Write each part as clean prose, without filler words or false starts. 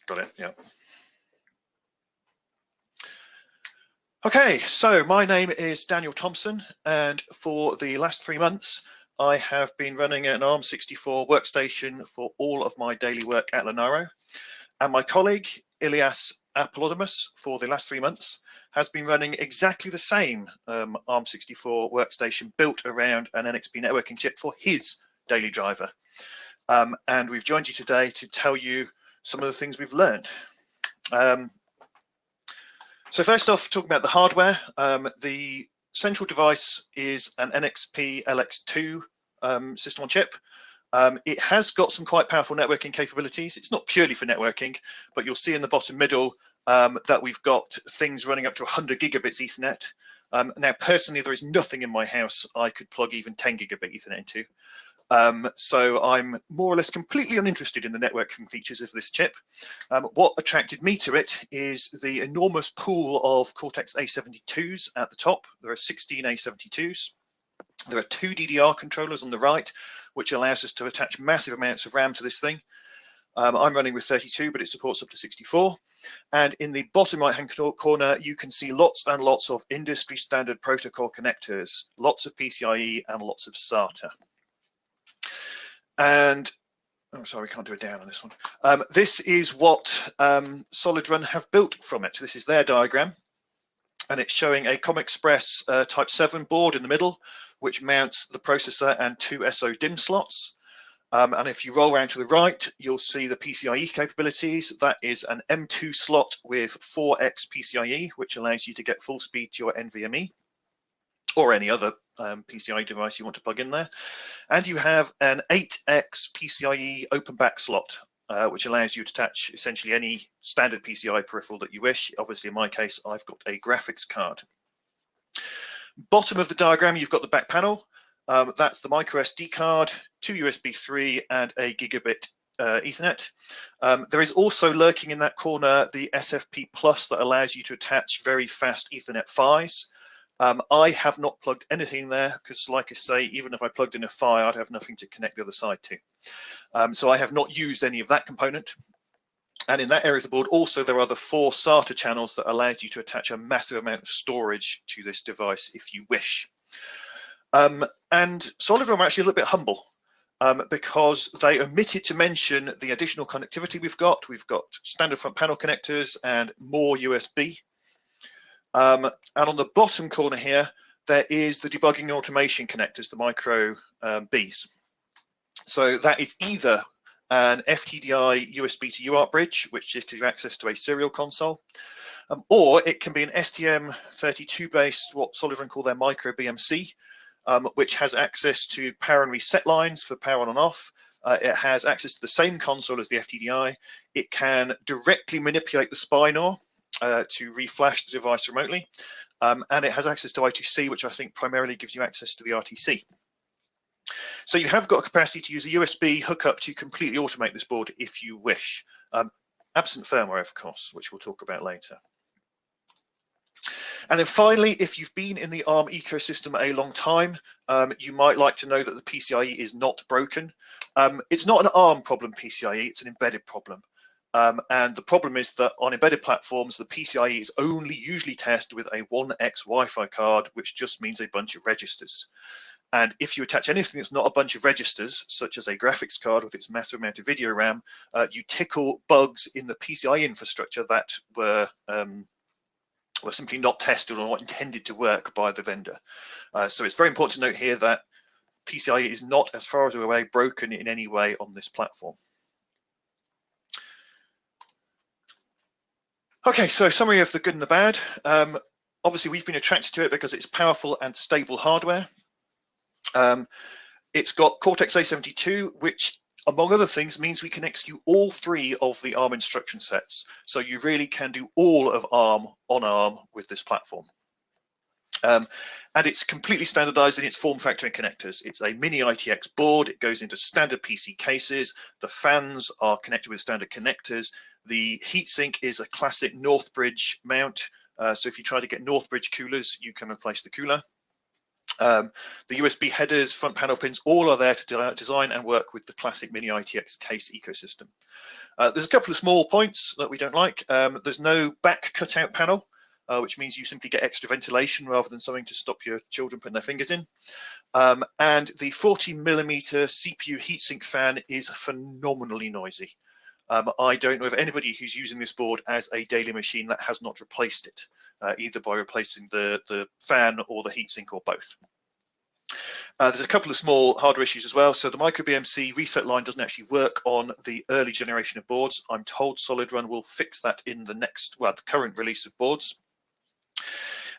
Got it, yeah. Okay, so my name is Daniel Thompson, and for the last 3 months, I have been running an ARM64 workstation for all of my daily work at Linaro. And my colleague, Ilias for the last 3 months, has been running exactly the same ARM64 workstation built around an NXP networking chip for his daily driver. And we've joined you today to tell you some of the things we've learned. So first off, talking about the hardware, the central device is an NXP LX2 system on chip. It has got some quite powerful networking capabilities. It's not purely for networking, but you'll see in the bottom middle that we've got things running up to 100 gigabits Ethernet. Now, personally, there is nothing in my house I could plug even 10 gigabit Ethernet into. So I'm more or less completely uninterested in the networking features of this chip. What attracted me to it is the enormous pool of Cortex A72s at the top. There are 16 A72s. There are 2 DDR controllers on the right, which allows us to attach massive amounts of RAM to this thing. I'm running with 32, but it supports up to 64. And in the bottom right-hand corner, you can see lots and lots of industry standard protocol connectors, lots of PCIe and lots of SATA. And I'm sorry, we can't do it down on this one. This is what Solidrun have built from it. This is their diagram, and it's showing a COM Express Type 7 board in the middle, which mounts the processor and 2 SO DIMM slots. And if you roll around to the right, you'll see the PCIe capabilities. That is an M2 slot with 4x PCIe, which allows you to get full speed to your NVMe or any other PCIe device you want to plug in there. And you have an 8x PCIe open back slot, which allows you to attach essentially any standard PCI peripheral that you wish. Obviously, in my case, I've got a graphics card. Bottom of the diagram, you've got the back panel. That's the micro SD card, 2 USB 3, and a gigabit Ethernet. There is also lurking in that corner the SFP Plus that allows you to attach very fast Ethernet PHYs. I have not plugged anything there because, like I say, even if I plugged in a PHY, I'd have nothing to connect the other side to. So I have not used any of that component. And in that area of the board, also, there are the 4 SATA channels that allows you to attach a massive amount of storage to this device if you wish. And Solidrun are actually a little bit humble because they omitted to mention the additional connectivity we've got. We've got standard front panel connectors and more USB. And on the bottom corner here, there is the debugging and automation connectors, the micro Bs. So that is either an FTDI USB to UART bridge, which gives you access to a serial console, or it can be an STM32 based, what Solidrun call their micro BMC, which has access to power and reset lines for power on and off. It has access to the same console as the FTDI. It can directly manipulate the SPI-NOR to reflash the device remotely, and it has access to I2C, which I think primarily gives you access to the RTC. So you have got capacity to use a USB hookup to completely automate this board if you wish, absent firmware, of course, which we'll talk about later. And then finally, if you've been in the ARM ecosystem a long time, you might like to know that the PCIe is not broken. It's not an ARM problem, PCIe, it's an embedded problem. And the problem is that on embedded platforms, the PCIe is only usually tested with a 1x Wi-Fi card, which just means a bunch of registers. And if you attach anything that's not a bunch of registers, such as a graphics card with its massive amount of video RAM, you tickle bugs in the PCIe infrastructure that were simply not tested or not intended to work by the vendor. So it's very important to note here that PCIe is not, as far as we're aware, broken in any way on this platform. Okay, so summary of the good and the bad. Obviously, we've been attracted to it because it's powerful and stable hardware. It's got Cortex A72, which, among other things, means we can execute all 3 of the ARM instruction sets. So you really can do all of ARM on ARM with this platform. And it's completely standardized in its form factor and connectors. It's a mini ITX board. It goes into standard PC cases. The fans are connected with standard connectors. The heatsink is a classic Northbridge mount. So if you try to get Northbridge coolers, you can replace the cooler. The USB headers, front panel pins, all are there to design and work with the classic Mini ITX case ecosystem. There's a couple of small points that we don't like. There's no back cutout panel, which means you simply get extra ventilation rather than something to stop your children putting their fingers in. And the 40mm CPU heatsink fan is phenomenally noisy. I don't know of anybody who's using this board as a daily machine that has not replaced it, either by replacing the fan or the heatsink or both. There's a couple of small hardware issues as well. So the micro BMC reset line doesn't actually work on the early generation of boards. I'm told Solidrun will fix that in the the current release of boards.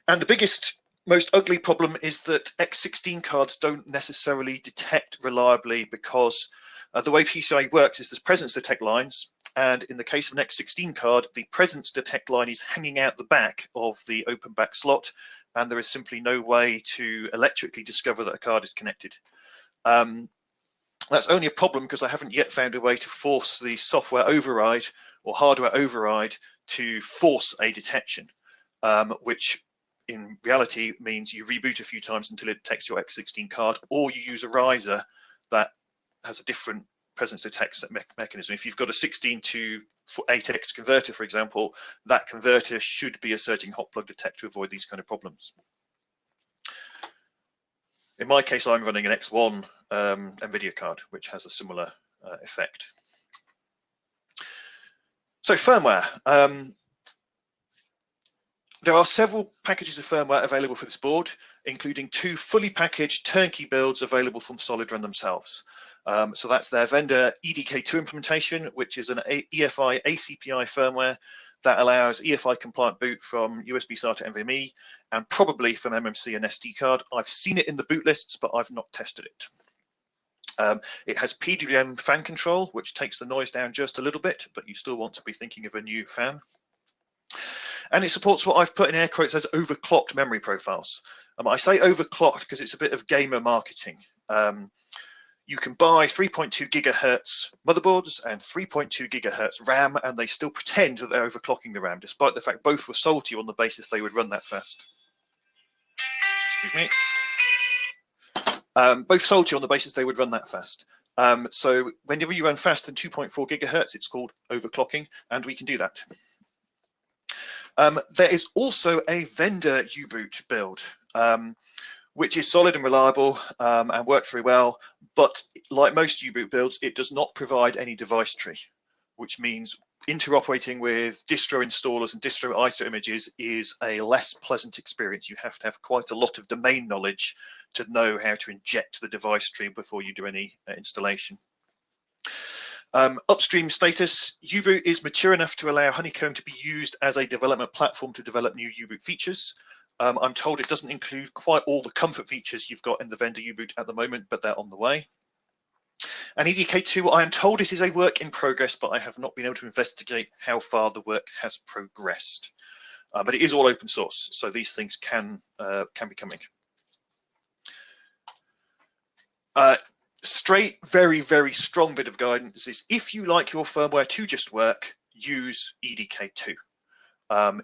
And the biggest, most ugly problem is that X16 cards don't necessarily detect reliably, because the way PCIe works is there's presence detect lines, and in the case of an X16 card, the presence detect line is hanging out the back of the open back slot, and there is simply no way to electrically discover that a card is connected. That's only a problem because I haven't yet found a way to force the software override or hardware override to force a detection, which in reality means you reboot a few times until it detects your X16 card, or you use a riser that has a different presence detect mechanism. If you've got a 16 to 8x converter, for example, that converter should be a surging hot plug detect to avoid these kind of problems. In my case, I'm running an X1 NVIDIA card, which has a similar effect. So firmware. There are several packages of firmware available for this board, including 2 fully packaged turnkey builds available from Solidrun themselves. So that's their vendor EDK2 implementation, which is an EFI ACPI firmware that allows EFI compliant boot from USB SATA to NVMe and probably from MMC and SD card. I've seen it in the boot lists, but I've not tested it. It has PWM fan control, which takes the noise down just a little bit, but you still want to be thinking of a new fan. And it supports what I've put in air quotes as overclocked memory profiles. I say overclocked because it's a bit of gamer marketing. You can buy 3.2 gigahertz motherboards and 3.2 gigahertz RAM, and they still pretend that they're overclocking the RAM, despite the fact both were sold to you on the basis they would run that fast. Excuse me. Both sold to you on the basis they would run that fast. So whenever you run faster than 2.4 gigahertz, it's called overclocking, and we can do that. There is also a vendor U-boot build, which is solid and reliable and works very well. But like most U-boot builds, it does not provide any device tree, which means interoperating with distro installers and distro ISO images is a less pleasant experience. You have to have quite a lot of domain knowledge to know how to inject the device tree before you do any installation. Upstream status, U-boot is mature enough to allow Honeycomb to be used as a development platform to develop new U-boot features. I'm told it doesn't include quite all the comfort features you've got in the vendor U-boot at the moment, but they're on the way. And EDK2, I am told it is a work in progress, but I have not been able to investigate how far the work has progressed. But it is all open source, so these things can be coming. Straight, very, very strong bit of guidance is if you like your firmware to just work, use EDK2.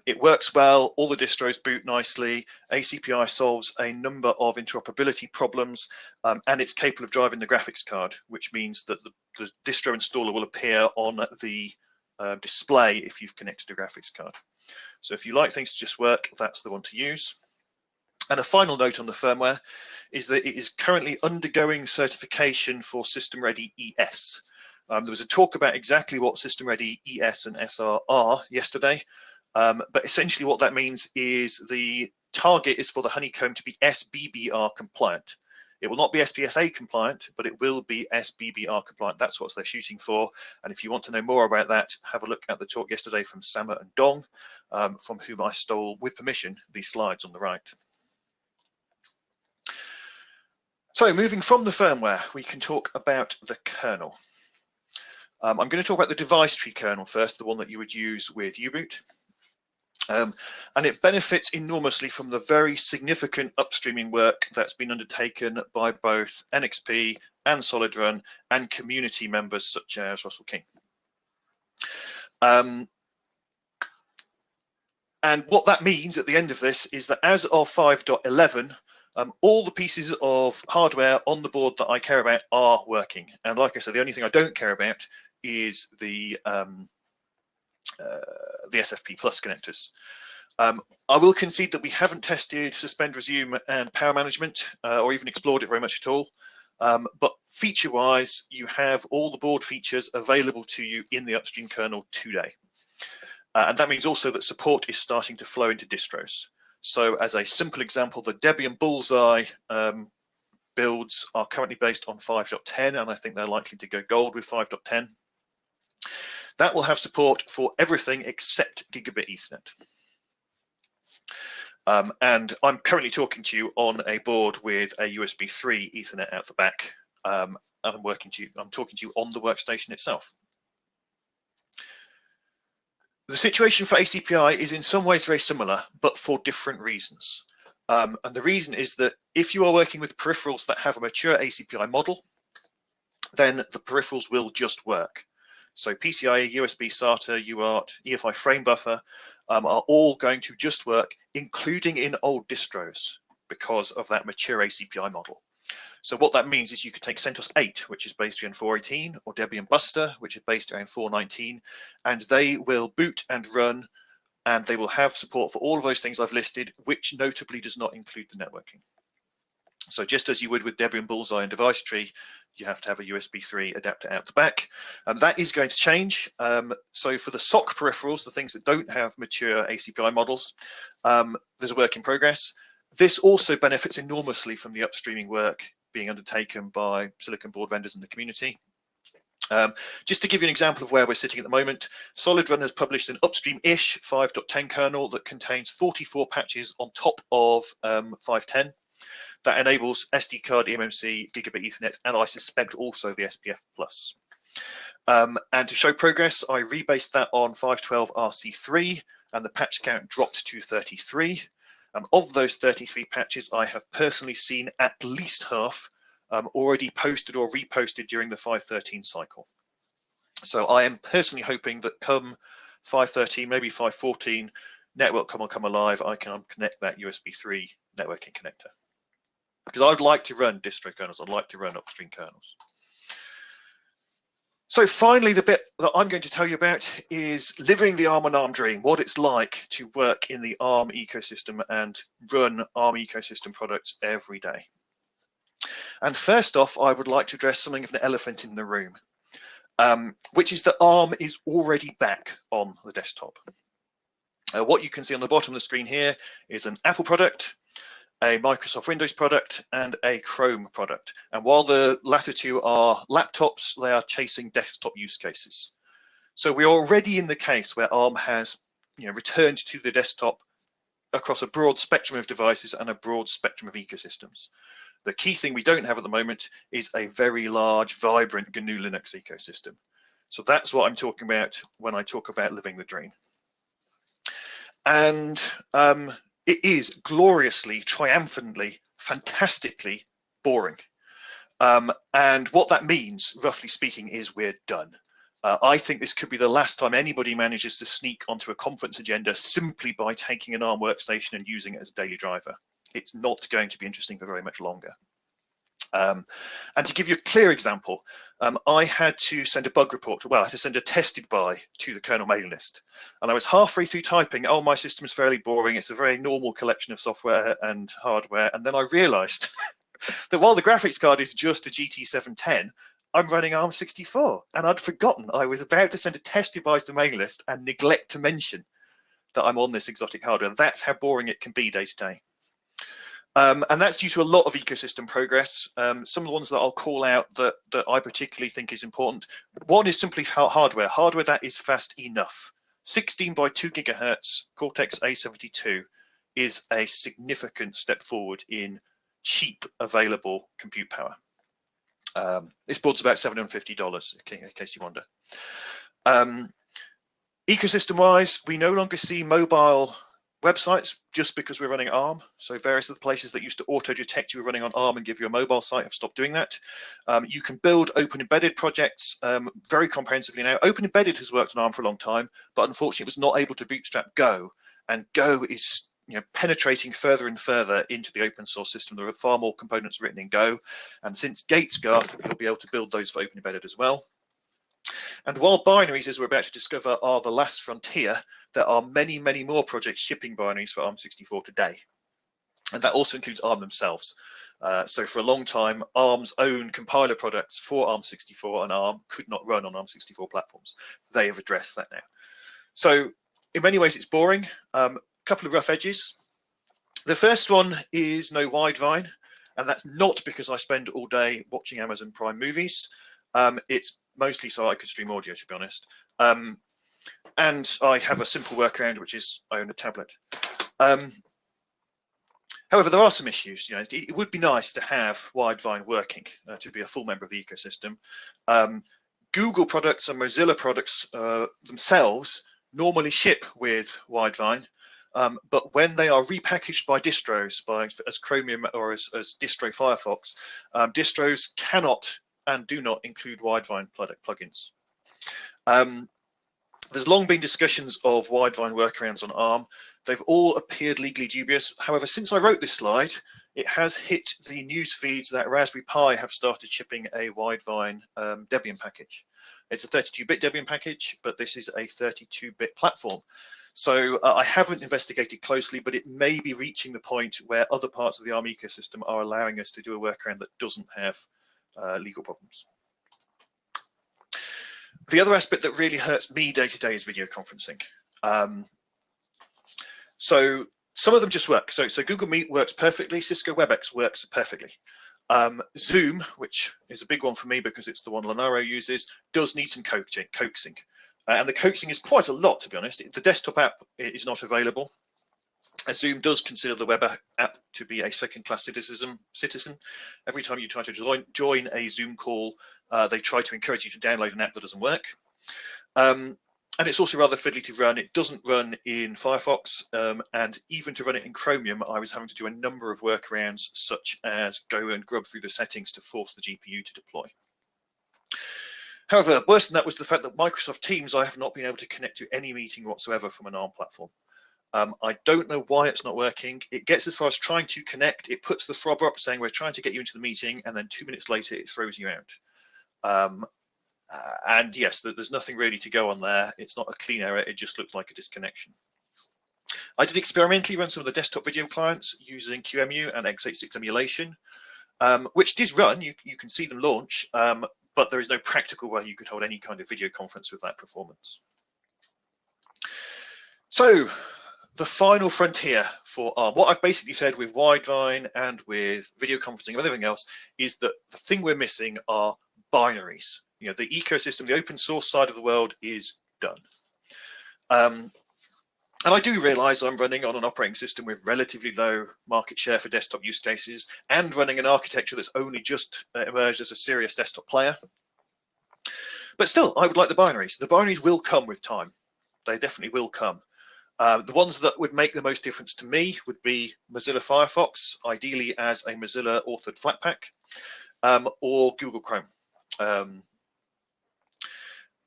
It works well, all the distros boot nicely, ACPI solves a number of interoperability problems, and it's capable of driving the graphics card, which means that the distro installer will appear on the display if you've connected a graphics card. So if you like things to just work, that's the one to use. And a final note on the firmware is that it is currently undergoing certification for System Ready ES. There was a talk about exactly what System Ready ES and SR are yesterday. But essentially what that means is the target is for the Honeycomb to be SBBR compliant. It will not be SPSA compliant, but it will be SBBR compliant. That's what they're shooting for. And if you want to know more about that, have a look at the talk yesterday from Sama and Dong, from whom I stole, with permission, these slides on the right. So moving from the firmware, we can talk about the kernel. I'm going to talk about the device tree kernel first, the one that you would use with U-boot. And it benefits enormously from the very significant upstreaming work that's been undertaken by both NXP and Solidrun and community members such as Russell King. And what that means at the end of this is that as of 5.11, all the pieces of hardware on the board that I care about are working. And like I said, the only thing I don't care about is the SFP Plus connectors. I will concede that we haven't tested suspend, resume, and power management, or even explored it very much at all. But feature-wise, you have all the board features available to you in the upstream kernel today. And that means also that support is starting to flow into distros. So as a simple example, the Debian Bullseye builds are currently based on 5.10, and I think they're likely to go gold with 5.10. That will have support for everything except gigabit Ethernet. And I'm currently talking to you on a board with a USB 3 Ethernet out the back. And I'm talking to you on the workstation itself. The situation for ACPI is in some ways very similar, but for different reasons. And the reason is that if you are working with peripherals that have a mature ACPI model, then the peripherals will just work. So PCIe, USB SATA, UART, EFI frame buffer are all going to just work, including in old distros, because of that mature ACPI model. So what that means is you could take CentOS 8, which is based around 4.18, or Debian Buster, which is based around 4.19, and they will boot and run, and they will have support for all of those things I've listed, which notably does not include the networking. So just as you would with Debian Bullseye and Device Tree, you have to have a USB 3 adapter out the back. That is going to change. So for the SOC peripherals, the things that don't have mature ACPI models, there's a work in progress. This also benefits enormously from the upstreaming work being undertaken by silicon board vendors in the community. Just to give you an example of where we're sitting at the moment, Solidrun has published an upstream-ish 5.10 kernel that contains 44 patches on top of 5.10. That enables SD card, eMMC, gigabit Ethernet, and I suspect also the SPF Plus. And to show progress, I rebased that on 512 RC3, and the patch count dropped to 33. Of those 33 patches, I have personally seen at least half already posted or reposted during the 5.13 cycle. So I am personally hoping that come 5.13, maybe 5.14, network will come alive, I can connect that USB 3 networking connector. Because I'd like to run distro kernels, I'd like to run upstream kernels. So finally, the bit that I'm going to tell you about is living the ARM on ARM dream, what it's like to work in the ARM ecosystem and run ARM ecosystem products every day. And first off, I would like to address something of an elephant in the room, which is that ARM is already back on the desktop. What you can see on the bottom of the screen here is an Apple product, a Microsoft Windows product, and a Chrome product. And while the latter two are laptops, they are chasing desktop use cases. So we're already in the case where ARM has returned to the desktop across a broad spectrum of devices and a broad spectrum of ecosystems. The key thing we don't have at the moment is a very large, vibrant GNU Linux ecosystem. So that's what I'm talking about when I talk about living the dream. And it is gloriously, triumphantly, fantastically boring. And what that means, roughly speaking, is we're done. I think this could be the last time anybody manages to sneak onto a conference agenda simply by taking an ARM workstation and using it as a daily driver. It's not going to be interesting for very much longer. And to give you a clear example, I had to send a bug report, well, I had to send a tested by to the kernel mailing list. And I was halfway through typing, oh, my system is fairly boring. It's a very normal collection of software and hardware. And then I realized that while the graphics card is just a GT710, I'm running ARM64. And I'd forgotten I was about to send a test device to the mailing list and neglect to mention that I'm on this exotic hardware. That's how boring it can be day to day. And that's due to a lot of ecosystem progress. Some of the ones that I'll call out that I particularly think is important. One is simply hardware. Hardware that is fast enough. 16 by 2 gigahertz Cortex A72 is a significant step forward in cheap available compute power. This board's about $750, in case you wonder. Ecosystem-wise, we no longer see mobile websites just because we're running ARM. So various of the places that used to auto-detect you were running on ARM and give you a mobile site have stopped doing that. You can build open embedded projects very comprehensively now. Open embedded has worked on ARM for a long time, but unfortunately it was not able to bootstrap Go. And Go is penetrating further and further into the open source system. There are far more components written in Go, and since GatesGuard, you'll be able to build those for Open Embedded as well. And while binaries, as we're about to discover, are the last frontier, there are many, many more projects shipping binaries for ARM64 today. And that also includes ARM themselves. So for a long time, ARM's own compiler products for ARM64 and ARM could not run on ARM64 platforms. They have addressed that now. So in many ways, it's boring. Couple of rough edges. The first one is no Widevine, and that's not because I spend all day watching Amazon Prime movies. It's mostly so I could stream audio, to be honest. And I have a simple workaround, which is I own a tablet. However, there are some issues. It would be nice to have Widevine working, to be a full member of the ecosystem. Google products and Mozilla products themselves normally ship with Widevine, but when they are repackaged by distros, as Chromium or as distro Firefox, distros cannot and do not include Widevine plugins. There's long been discussions of Widevine workarounds on ARM. They've all appeared legally dubious. However, since I wrote this slide, it has hit the news feeds that Raspberry Pi have started shipping a Widevine Debian package. It's a 32-bit Debian package, but this is a 32-bit platform. So I haven't investigated closely, but it may be reaching the point where other parts of the ARM ecosystem are allowing us to do a workaround that doesn't have legal problems. The other aspect that really hurts me day to day is video conferencing. So some of them just work. So Google Meet works perfectly. Cisco WebEx works perfectly. Zoom, which is a big one for me because it's the one Linaro uses, does need some coaxing. And the coaxing is quite a lot, to be honest. The desktop app is not available. Zoom does consider the web app to be a second-class citizen. Every time you try to join a Zoom call, they try to encourage you to download an app that doesn't work. And it's also rather fiddly to run. It doesn't run in Firefox, and even to run it in Chromium, I was having to do a number of workarounds, such as go and grub through the settings to force the GPU to deploy. However, worse than that was the fact that Microsoft Teams, I have not been able to connect to any meeting whatsoever from an ARM platform. I don't know why it's not working. It gets as far as trying to connect. It puts the throbber up saying we're trying to get you into the meeting, and then 2 minutes later it throws you out. And yes, there's nothing really to go on there. It's not a clean error. It just looks like a disconnection. I did experimentally run some of the desktop video clients using QEMU and x86 emulation, which did run. You can see them launch, but there is no practical way you could hold any kind of video conference with that performance. So the final frontier for ARM, what I've basically said with Widevine and with video conferencing and everything else, is that the thing we're missing are binaries. The ecosystem, the open source side of the world is done. And I do realize I'm running on an operating system with relatively low market share for desktop use cases and running an architecture that's only just emerged as a serious desktop player. But still, I would like the binaries. The binaries will come with time. They definitely will come. The ones that would make the most difference to me would be Mozilla Firefox, ideally as a Mozilla authored Flatpak, or Google Chrome.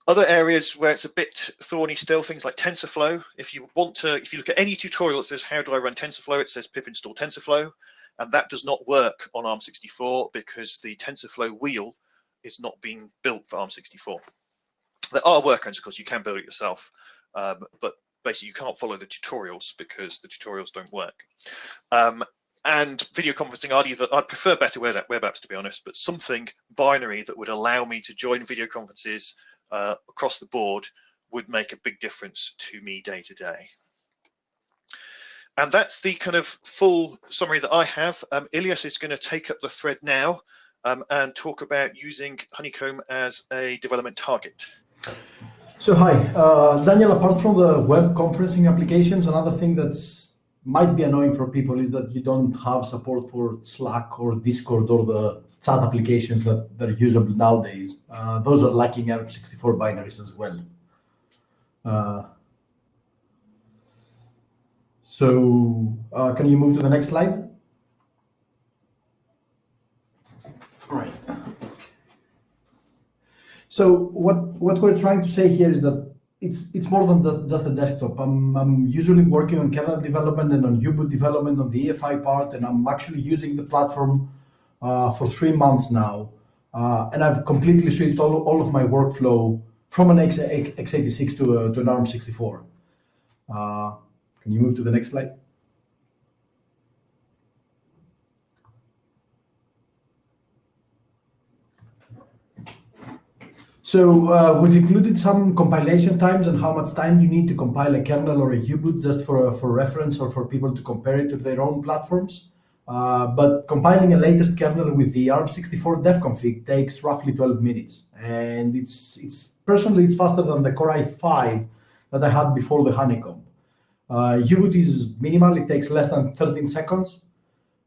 Other areas where it's a bit thorny still, things like TensorFlow. If you look at any tutorial that says, how do I run TensorFlow? It says pip install TensorFlow, and that does not work on ARM64 because the TensorFlow wheel is not being built for ARM64. There are workarounds, of course, you can build it yourself, but basically you can't follow the tutorials because the tutorials don't work. And video conferencing, I'd prefer better web apps, to be honest, but something binary that would allow me to join video conferences across the board would make a big difference to me day to day. And that's the kind of full summary that I have. Ilias is going to take up the thread now and talk about using Honeycomb as a development target. So hi, Daniel, apart from the web conferencing applications, another thing that's might be annoying for people is that you don't have support for Slack or Discord or the chat applications that are usable nowadays. Those are lacking ARM64 binaries as well. Can you move to the next slide? All right. So what we're trying to say here is that it's more than just a desktop. I'm usually working on kernel development and on U-boot development on the EFI part, and I'm actually using the platform for 3 months now. And I've completely switched all of my workflow from an x86 to an ARM64. Can you move to the next slide? So we've included some compilation times and how much time you need to compile a kernel or a U-boot, just for reference or for people to compare it to their own platforms. But compiling a latest kernel with the ARM64 dev config takes roughly 12 minutes. And personally, it's faster than the Core i5 that I had before the Honeycomb. U-boot is minimal, it takes less than 13 seconds.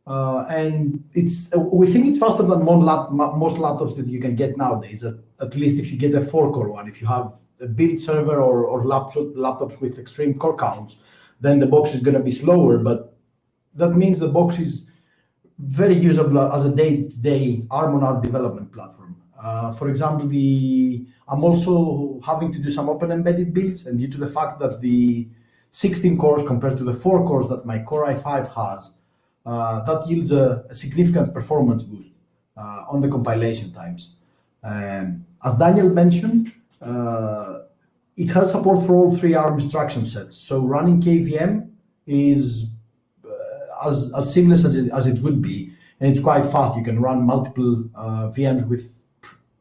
And we think it's faster than most laptops that you can get nowadays, at least if you get a 4-core one. If you have a build server or laptops with extreme core counts, then the box is going to be slower, but that means the box is very usable as a day-to-day ARM development platform. For example, I'm also having to do some open embedded builds, and due to the fact that the 16 cores compared to the 4 cores that my Core i5 has, that yields a significant performance boost on the compilation times. As Daniel mentioned, it has support for all 3 ARM instruction sets. So running KVM is as seamless as it would be, and it's quite fast. You can run multiple VMs with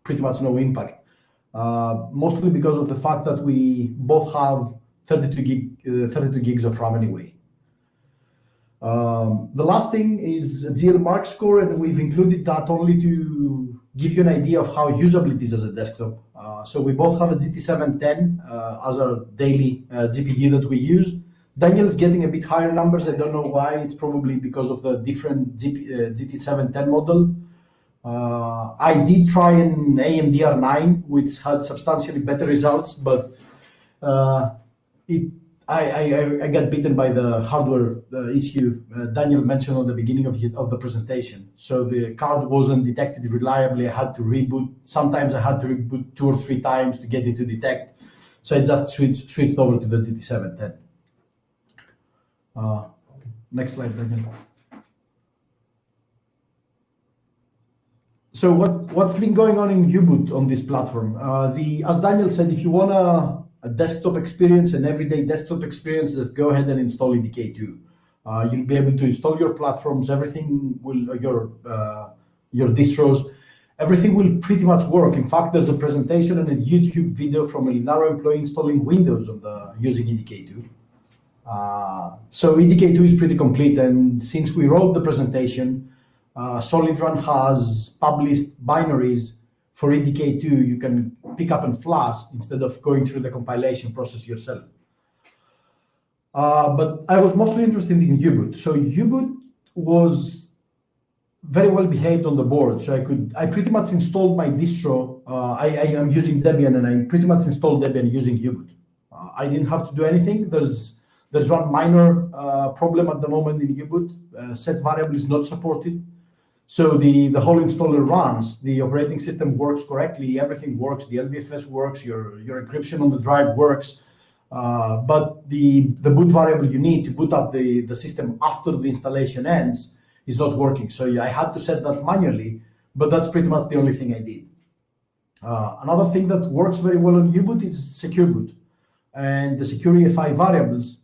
pretty much no impact, mostly because of the fact that we both have 32 gigs of RAM anyway. The last thing is a GL Mark score, and we've included that only to give you an idea of how usable it is as a desktop. So we both have a GT710 as our daily GPU that we use. Daniel's getting a bit higher numbers. I don't know why. It's probably because of the different GT710 model. I did try an AMD R9, which had substantially better results, but I got bitten by the hardware issue Daniel mentioned on the beginning of the presentation. So the card wasn't detected reliably. I had to reboot. Sometimes I had to reboot 2 or 3 times to get it to detect. So I just switched over to the GT710. Next slide, Daniel. So what's been going on in U-boot on this platform? As Daniel said, if you want a desktop experience, an everyday desktop experience, just go ahead and install EDK2. You'll be able to install your platforms, everything will, your distros, everything will pretty much work. In fact, there's a presentation and a YouTube video from a Linaro employee installing Windows using EDK2. So EDK2 is pretty complete, and since we wrote the presentation, Solidrun has published binaries for EDK2 you can pick up and flash instead of going through the compilation process yourself. But I was mostly interested in U-boot. So U-boot was very well behaved on the board. So I pretty much installed my distro. I am using Debian, and I pretty much installed Debian using U-boot. I didn't have to do anything. There's one minor problem at the moment in U-boot. Set variable is not supported. So the whole installer runs, the operating system works correctly, everything works, the LVFS works, your encryption on the drive works, but the boot variable you need to boot up the system after the installation ends is not working. So I had to set that manually, but that's pretty much the only thing I did. Another thing that works very well on U-boot is secure boot, and the secure EFI variables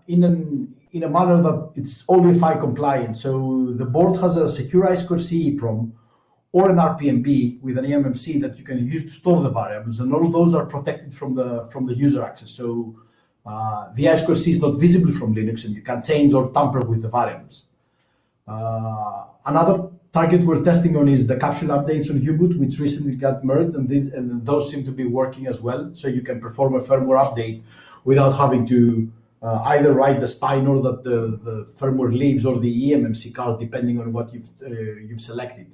in a manner that it's all EFI compliant. So the board has a secure I2C EEPROM or an RPMB with an eMMC that you can use to store the variables, and all of those are protected from the user access. So the I2C is not visible from Linux, and you can change or tamper with the variables. Another target we're testing on is the capsule updates on U-boot, which recently got merged, and those seem to be working as well. So you can perform a firmware update without having to either write the spine or that the firmware leaves, or the eMMC card, depending on what you've selected.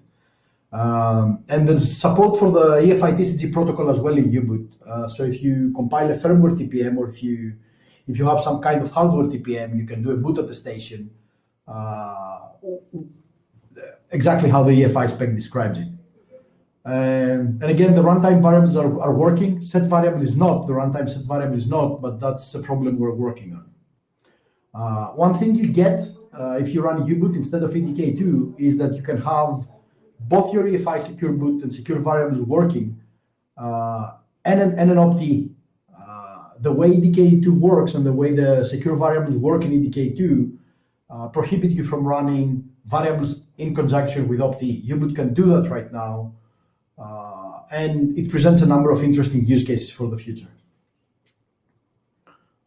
And there's support for the EFI TCG protocol as well in U-boot. So if you compile a firmware TPM, or if you have some kind of hardware TPM, you can do a boot attestation, exactly how the EFI spec describes it. And again, the runtime variables are working. Set variable is not, the runtime set variable is not, but that's a problem we're working on. One thing you get if you run U-boot instead of EDK2 is that you can have both your EFI secure boot and secure variables working and an opt-E. The way EDK2 works and the way the secure variables work in EDK2 prohibit you from running variables in conjunction with opt-E. U-boot can do that right now, and it presents a number of interesting use cases for the future.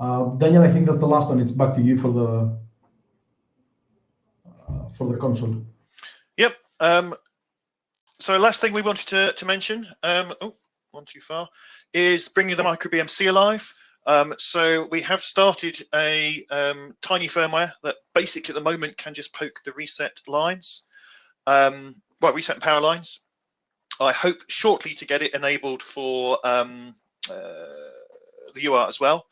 Daniel, I think that's the last one. It's back to you for the console. Yep. So last thing we wanted to mention, one too far, is bringing the micro BMC alive. So we have started a tiny firmware that basically at the moment can just poke the reset lines, reset power lines. I hope shortly to get it enabled for the UART as well.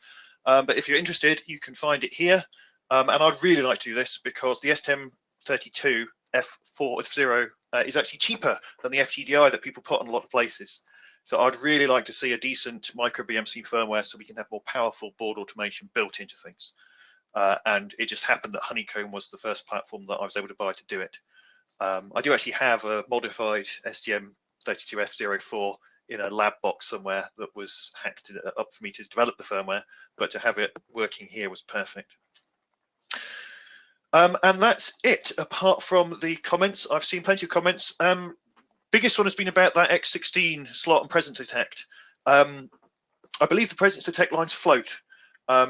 But if you're interested, you can find it here. And I'd really like to do this because the STM32 F40 is actually cheaper than the FGDI that people put on a lot of places. So I'd really like to see a decent micro BMC firmware so we can have more powerful board automation built into things. And it just happened that Honeycomb was the first platform that I was able to buy to do it. I do actually have a modified STM32F04 in a lab box somewhere that was hacked up for me to develop the firmware, but to have it working here was perfect. And that's it, apart from the comments. I've seen plenty of comments. Biggest one has been about that X16 slot and presence detect. I believe the presence detect lines float.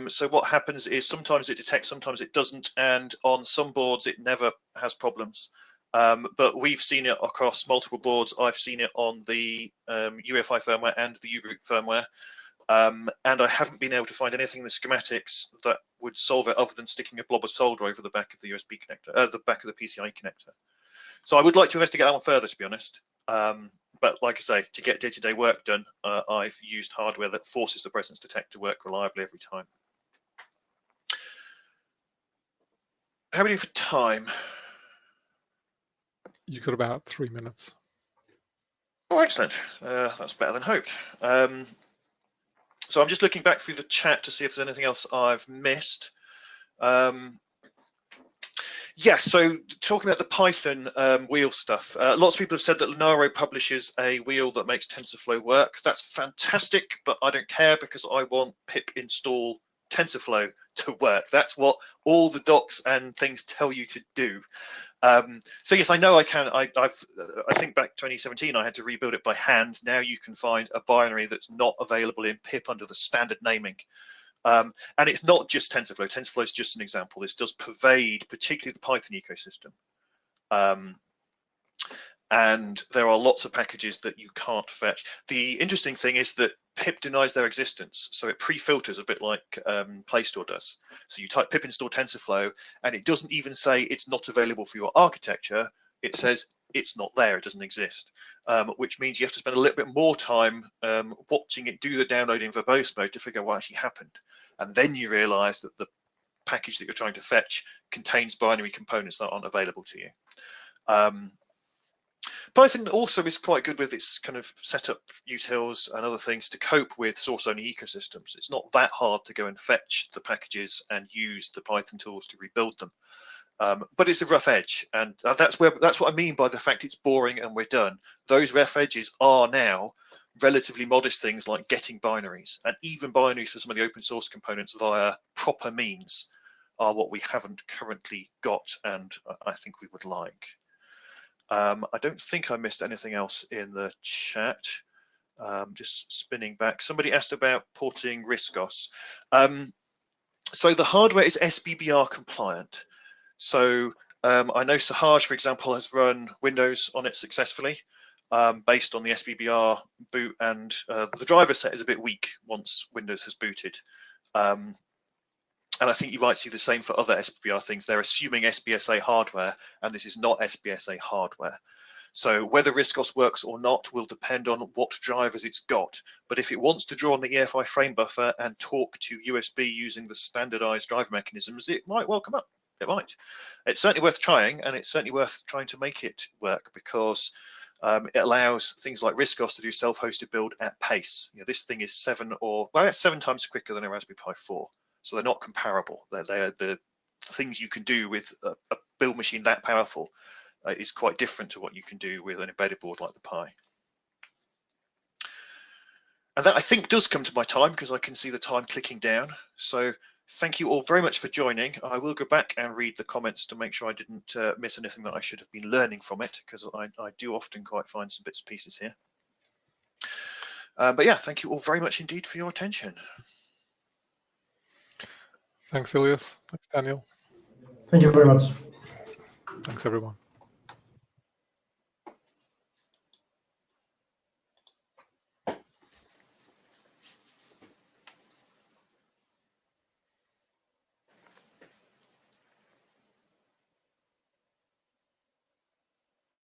So what happens is sometimes it detects, sometimes it doesn't, and on some boards it never has problems. But we've seen it across multiple boards. I've seen it on the UEFI firmware and the U-Group firmware. And I haven't been able to find anything in the schematics that would solve it other than sticking a blob of solder over the back of the USB connector, the back of the PCI connector. So I would like to investigate that one further, to be honest. But like I say, to get day-to-day work done, I've used hardware that forces the presence detect to work reliably every time. How many for time? You've got about 3 minutes. Oh, excellent. That's better than hoped. So I'm just looking back through the chat to see if there's anything else I've missed. Yeah, so talking about the Python wheel stuff, lots of people have said that Linaro publishes a wheel that makes TensorFlow work. That's fantastic, but I don't care because I want pip install TensorFlow to work. That's what all the docs and things tell you to do. So yes, I know I can. I think back 2017, I had to rebuild it by hand. Now you can find a binary that's not available in pip under the standard naming. And it's not just TensorFlow. TensorFlow is just an example. This does pervade, particularly the Python ecosystem. And there are lots of packages that you can't fetch. The interesting thing is that pip denies their existence. So it pre-filters a bit like Play Store does. So you type pip install TensorFlow, and it doesn't even say it's not available for your architecture. It says it's not there, it doesn't exist, which means you have to spend a little bit more time watching it do the download in verbose mode to figure out what actually happened. And then you realize that the package that you're trying to fetch contains binary components that aren't available to you. Python also is quite good with its kind of setup utils and other things to cope with source-only ecosystems. It's not that hard to go and fetch the packages and use the Python tools to rebuild them. But it's a rough edge, and that's what I mean by the fact it's boring and we're done. Those rough edges are now relatively modest things like getting binaries, and even binaries for some of the open source components via proper means are what we haven't currently got, and I think we would like. I don't think I missed anything else in the chat. Just spinning back. Somebody asked about porting RISC-OS. So the hardware is SBBR compliant. So I know Sahaj, for example, has run Windows on it successfully based on the SBBR boot, and the driver set is a bit weak once Windows has booted. And I think you might see the same for other SBBR things. They're assuming SBSA hardware, and this is not SBSA hardware. So whether RISC-OS works or not will depend on what drivers it's got. But if it wants to draw on the EFI frame buffer and talk to USB using the standardized driver mechanisms, it might well come up. It might. It's certainly worth trying, and it's certainly worth trying to make it work, because It allows things like RISC-OS to do self-hosted build at pace. This thing is 7 times quicker than a Raspberry Pi 4, so they're not comparable. They are the things you can do with a build machine that powerful is quite different to what you can do with an embedded board like the Pi. And that, I think, does come to my time, because I can see the time clicking down. So thank you all very much for joining. I will go back and read the comments to make sure I didn't miss anything that I should have been learning from it, because I do often quite find some bits and pieces here. But yeah, thank you all very much indeed for your attention. Thanks, Ilias. Thanks, Daniel. Thank you very much. Thanks, everyone.